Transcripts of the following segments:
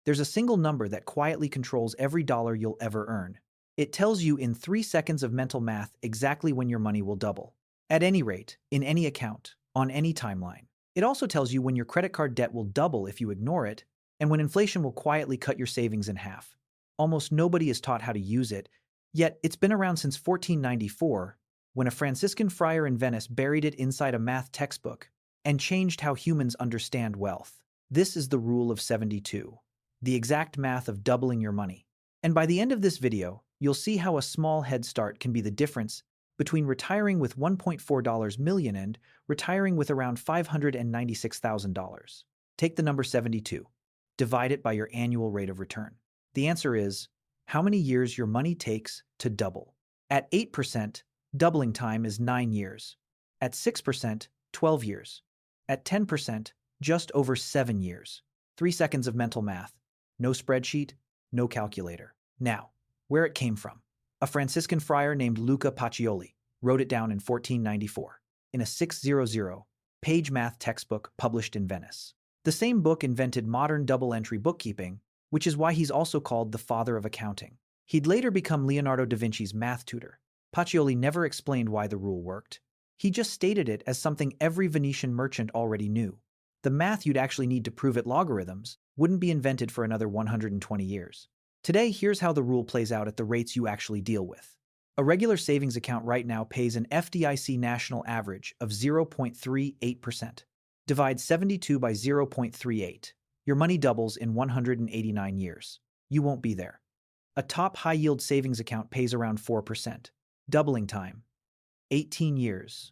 There's a single number that quietly controls every dollar you'll ever earn. It tells you in 3 seconds of mental math exactly when your money will double. At any rate, in any account, on any timeline. It also tells you when your credit card debt will double if you ignore it, and when inflation will quietly cut your savings in half. Almost nobody is taught how to use it, yet it's been around since 1494, when a Franciscan friar in Venice buried it inside a math textbook and changed how humans understand wealth. This is the rule of 72, the exact math of doubling your money. And by the end of this video, you'll see how a small head start can be the difference between retiring with $1.4 million and retiring with around $596,000. Take the number 72. Divide it by your annual rate of return. The answer is how many years your money takes to double. At 8%, doubling time is 9 years. At 6%, 12 years. At 10%, just over 7 years. 3 seconds of mental math. No spreadsheet, no calculator. Now, where it came from. A Franciscan friar named Luca Pacioli wrote it down in 1494 in a 600-page math textbook published in Venice. The same book invented modern double-entry bookkeeping, which is why he's also called the father of accounting. He'd later become Leonardo da Vinci's math tutor. Pacioli never explained why the rule worked. He just stated it as something every Venetian merchant already knew. The math you'd actually need to prove it logarithms wouldn't be invented for another 120 years. Today, here's how the rule plays out at the rates you actually deal with. A regular savings account right now pays an FDIC national average of 0.38%. Divide 72 by 0.38. Your money doubles in 189 years. You won't be there. A top high-yield savings account pays around 4%. Doubling time. 18 years.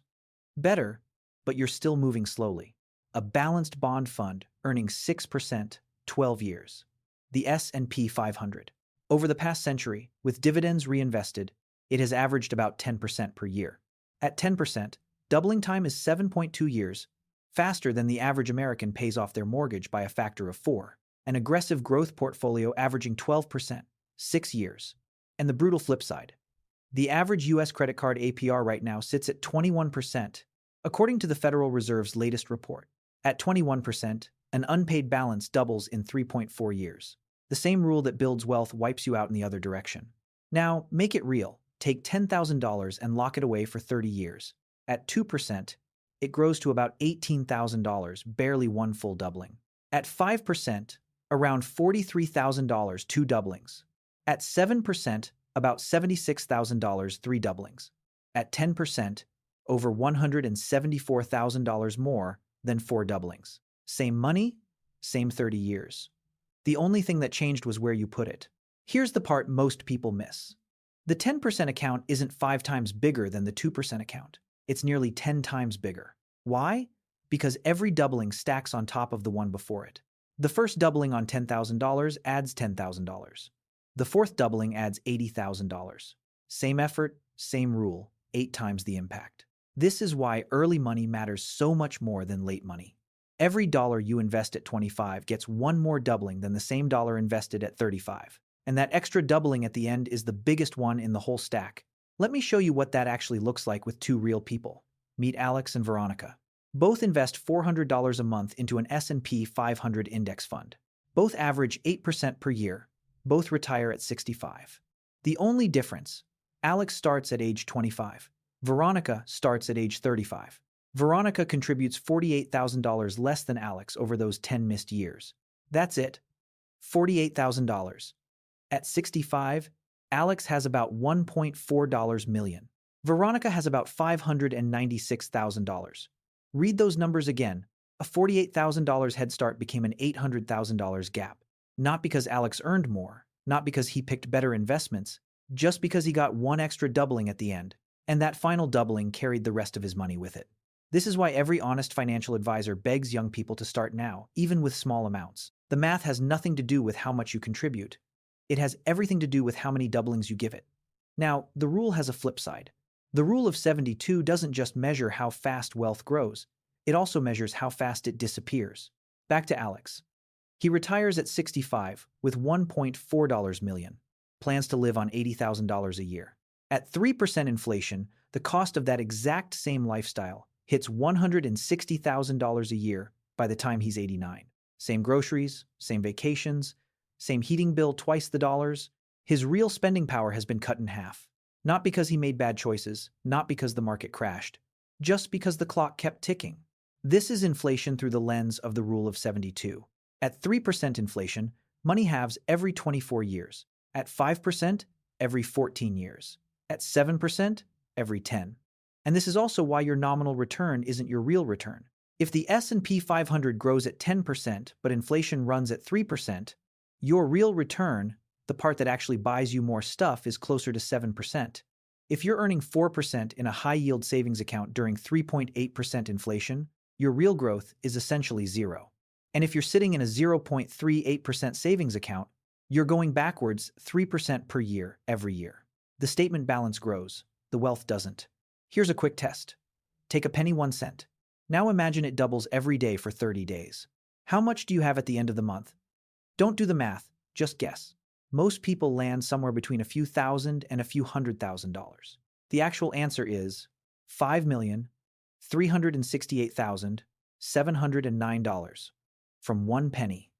Better, but you're still moving slowly. A balanced bond fund earning 6%, 12 years. The S&P 500. Over the past century, with dividends reinvested, it has averaged about 10% per year. At 10%, doubling time is 7.2 years, faster than the average American pays off their mortgage by a factor of 4. An aggressive growth portfolio averaging 12%, 6 years. And the brutal flip side. The average U.S. credit card APR right now sits at 21%, according to the Federal Reserve's latest report. At 21%, an unpaid balance doubles in 3.4 years. The same rule that builds wealth wipes you out in the other direction. Now, make it real. Take $10,000 and lock it away for 30 years. At 2%, it grows to about $18,000, barely one full doubling. At 5%, around $43,000, 2 doublings. At 7%, about $76,000, 3 doublings. At 10%, over $174,000 more than 4 doublings. Same money, same 30 years. The only thing that changed was where you put it. Here's the part most people miss. The 10% account isn't 5 times bigger than the 2% account. It's nearly 10 times bigger. Why? Because every doubling stacks on top of the one before it. The first doubling on $10,000 adds $10,000. The fourth doubling adds $80,000. Same effort, same rule, 8 times the impact. This is why early money matters so much more than late money. Every dollar you invest at 25 gets one more doubling than the same dollar invested at 35. And that extra doubling at the end is the biggest one in the whole stack. Let me show you what that actually looks like with 2 real people. Meet Alex and Veronica. Both invest $400 a month into an S&P 500 index fund. Both average 8% per year. Both retire at 65. The only difference, Alex starts at age 25. Veronica starts at age 35. Veronica contributes $48,000 less than Alex over those 10 missed years. That's it. $48,000. At 65, Alex has about $1.4 million. Veronica has about $596,000. Read those numbers again. A $48,000 head start became an $800,000 gap. Not because Alex earned more, not because he picked better investments, just because he got one extra doubling at the end, and that final doubling carried the rest of his money with it. This is why every honest financial advisor begs young people to start now, even with small amounts. The math has nothing to do with how much you contribute. It has everything to do with how many doublings you give it. Now, the rule has a flip side. The rule of 72 doesn't just measure how fast wealth grows, it also measures how fast it disappears. Back to Alex. He retires at 65 with $1.4 million, plans to live on $80,000 a year. At 3% inflation, the cost of that exact same lifestyle hits $160,000 a year by the time he's 89. Same groceries, same vacations, same heating bill, twice the dollars. His real spending power has been cut in half. Not because he made bad choices, not because the market crashed, just because the clock kept ticking. This is inflation through the lens of the rule of 72. At 3% inflation, money halves every 24 years. At 5%, every 14 years. At 7%, every 10. And this is also why your nominal return isn't your real return. If the S&P 500 grows at 10% but inflation runs at 3%, your real return, the part that actually buys you more stuff, is closer to 7%. If you're earning 4% in a high-yield savings account during 3.8% inflation, your real growth is essentially zero. And if you're sitting in a 0.38% savings account, you're going backwards 3% per year every year. The statement balance grows, the wealth doesn't. Here's a quick test. Take a penny 1 cent. Now imagine it doubles every day for 30 days. How much do you have at the end of the month? Don't do the math, just guess. Most people land somewhere between a few thousand and a few $100,000. The actual answer is $5,368,709 from 1 penny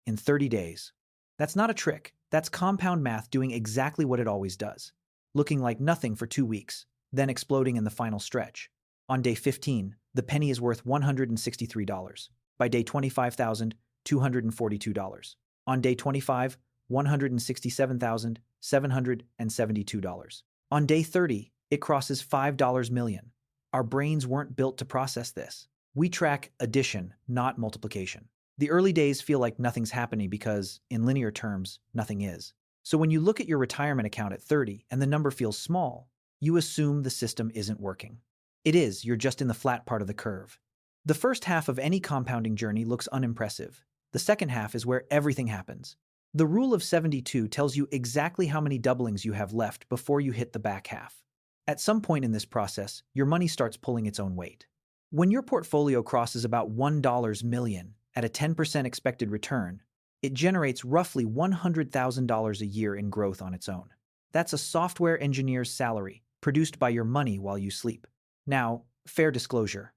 in 30 days. That's not a trick. That's compound math doing exactly what it always does, looking like nothing for 2 weeks, then exploding in the final stretch. On day 15, the penny is worth $163. By day 25,000, $242. On day 25, $167,772. On day 30, it crosses $5 million. Our brains weren't built to process this. We track addition, not multiplication. The early days feel like nothing's happening because, in linear terms, nothing is. So when you look at your retirement account at 30 and the number feels small, you assume the system isn't working. It is, you're just in the flat part of the curve. The first half of any compounding journey looks unimpressive. The second half is where everything happens. The rule of 72 tells you exactly how many doublings you have left before you hit the back half. At some point in this process, your money starts pulling its own weight. When your portfolio crosses about $1 million at a 10% expected return, it generates roughly $100,000 a year in growth on its own. That's a software engineer's salary, produced by your money while you sleep. Now, fair disclosure.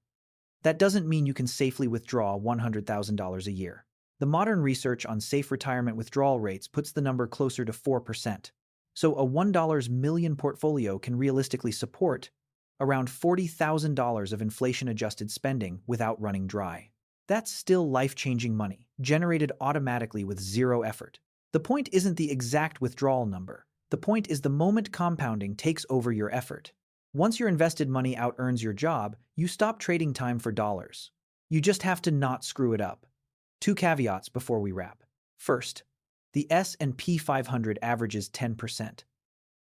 That doesn't mean you can safely withdraw $100,000 a year. The modern research on safe retirement withdrawal rates puts the number closer to 4%. So a $1 million portfolio can realistically support around $40,000 of inflation-adjusted spending without running dry. That's still life-changing money, generated automatically with zero effort. The point isn't the exact withdrawal number. The point is the moment compounding takes over your effort. Once your invested money out-earns your job, you stop trading time for dollars. You just have to not screw it up. 2 caveats before we wrap. First, the S&P 500 averages 10%,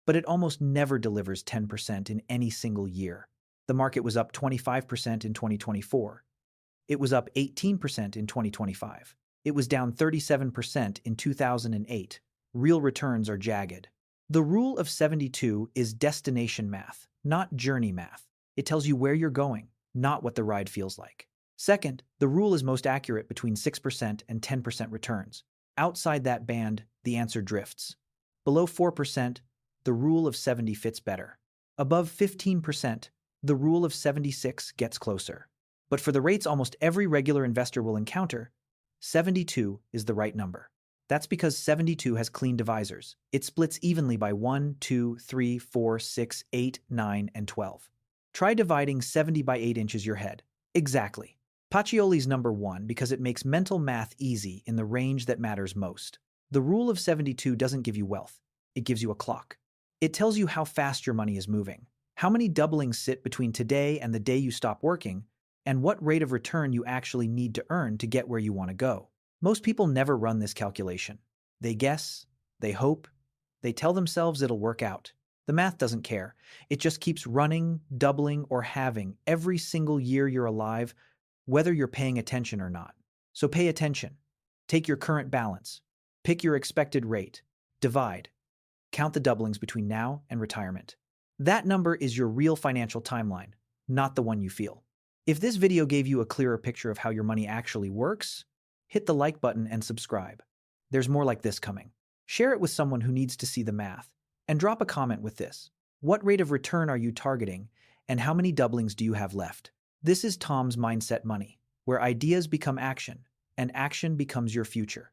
but it almost never delivers 10% in any single year. The market was up 25% in 2024. It was up 18% in 2025. It was down 37% in 2008. Real returns are jagged. The rule of 72 is destination math, not journey math. It tells you where you're going, not what the ride feels like. Second, the rule is most accurate between 6% and 10% returns. Outside that band, the answer drifts. Below 4%, the rule of 70 fits better. Above 15%, the rule of 76 gets closer. But for the rates almost every regular investor will encounter, 72 is the right number. That's because 72 has clean divisors. It splits evenly by 1, 2, 3, 4, 6, 8, 9, and 12. Try dividing 70 by 8 inches your head. Exactly. Pacioli's number 1 because it makes mental math easy in the range that matters most. The rule of 72 doesn't give you wealth. It gives you a clock. It tells you how fast your money is moving, how many doublings sit between today and the day you stop working, and what rate of return you actually need to earn to get where you want to go. Most people never run this calculation. They guess, they hope, they tell themselves it'll work out. The math doesn't care. It just keeps running, doubling, or halving every single year you're alive, whether you're paying attention or not. So pay attention. Take your current balance. Pick your expected rate. Divide. Count the doublings between now and retirement. That number is your real financial timeline, not the one you feel. If this video gave you a clearer picture of how your money actually works, hit the like button and subscribe. There's more like this coming. Share it with someone who needs to see the math. And drop a comment with this. What rate of return are you targeting, and how many doublings do you have left? This is Tom's Mindset Money, where ideas become action, and action becomes your future.